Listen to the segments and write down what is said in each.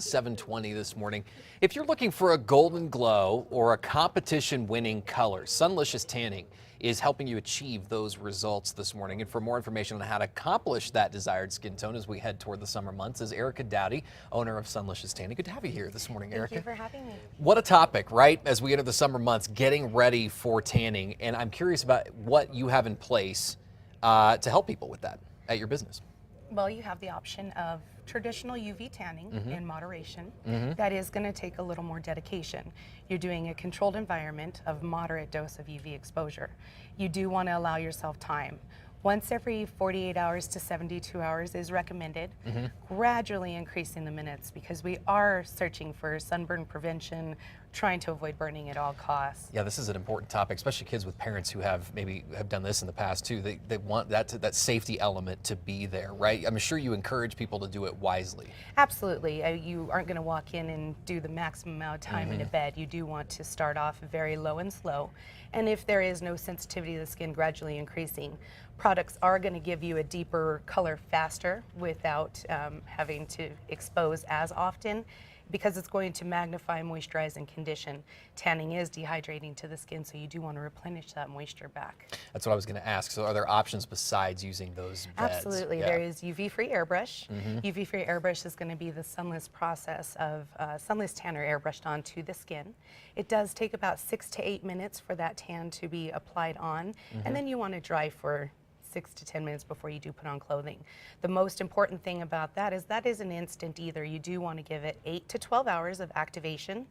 7:20 this morning. If you're looking for a golden glow or a competition-winning color, Sunlicious Tanning is helping you achieve those results this morning. And for more information on how to accomplish that desired skin tone as we head toward the summer months is Erica Dowdy, owner of Sunlicious Tanning. Good to have you here this morning, Erica. Thank you for having me. What a topic, right? As we enter the summer months, getting ready for tanning. And I'm curious about what you have in place to help people with that at your business. Well, you have the option of traditional UV tanning in moderation. That is going to take a little more dedication. You're doing a controlled environment of moderate dose of UV exposure. You do want to allow yourself time. Once every 48 hours to 72 hours is recommended, gradually increasing the minutes because we are searching for sunburn prevention, trying to avoid burning at all costs. Yeah, this is an important topic, especially kids with parents who have done this in the past too. They want that safety element to be there, right? I'm sure you encourage people to do it wisely. Absolutely. You aren't going to walk in and do the maximum amount of time in a bed. You do want to start off very low and slow. And if there is no sensitivity to the skin gradually increasing, products are going to give you a deeper color faster without having to expose as often, because it's going to magnify, moisturize, and condition. Tanning is dehydrating to the skin, so you do want to replenish that moisture back. That's what I was going to ask. So are there options besides using those beds? Absolutely. Yeah. There is UV-free airbrush. UV-free airbrush is going to be the sunless process of sunless tanner airbrushed onto the skin. It does take about 6 to 8 minutes for that tan to be applied on, and then you want to dry for 6 to 10 minutes before you do put on clothing. The most important thing about that is an instant either. You do want to give it 8 to 12 hours of activation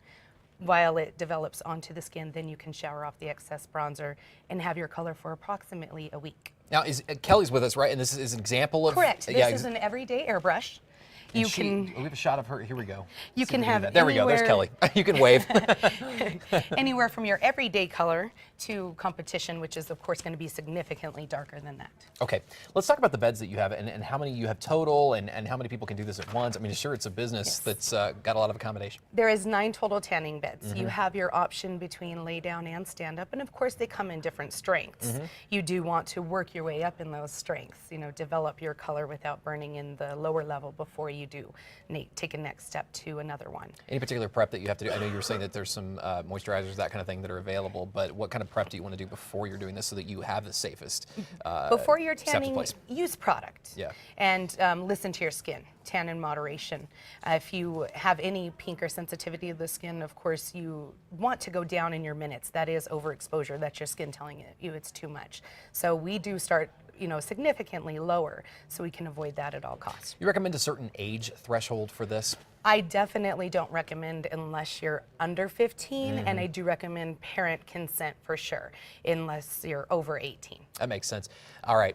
while it develops onto the skin. Then you can shower off the excess bronzer and have your color for approximately a week. Now, Kelly's with us, right? And this is an example of... Correct. This is an everyday airbrush. We have a shot of her. Here we go. You can have there we go. There's Kelly. You can wave. Anywhere from your everyday color to competition, which is of course going to be significantly darker than that. Okay, let's talk about the beds that you have and how many you have total and how many people can do this at once. I mean, sure, it's a business that's got a lot of accommodation. There is 9 total tanning beds. You have your option between lay down and stand up, and of course they come in different strengths. You do want to work your way up in those strengths, you know, develop your color without burning in the lower level before you do take a next step to another one. Any particular prep that you have to do? I know you were saying that there's some moisturizers, that kind of thing, that are available, but what kind of prep do you want to do before you're doing this so that you have the safest before you're tanning, use product. Yeah. And listen to your skin. Tan in moderation. If you have any pink or sensitivity of the skin, of course you want to go down in your minutes. That is overexposure. That's your skin telling you it's too much. So we do start, you know, significantly lower so we can avoid that at all costs. You recommend a certain age threshold for this? I definitely don't recommend unless you're under 15, and I do recommend parent consent for sure, unless you're over 18. That makes sense. All right.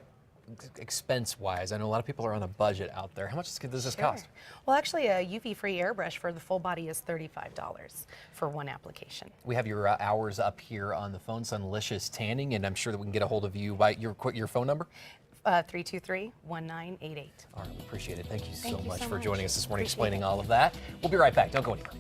Expense-wise, I know a lot of people are on a budget out there. How much does this cost? Well, actually, a UV-free airbrush for the full body is $35 for one application. We have your hours up here on the phone, Sunlicious Tanning, and I'm sure that we can get a hold of you by your phone number? 323-1988. All right, we appreciate it. Thank you so much for joining us this morning, explaining all of that. We'll be right back. Don't go anywhere.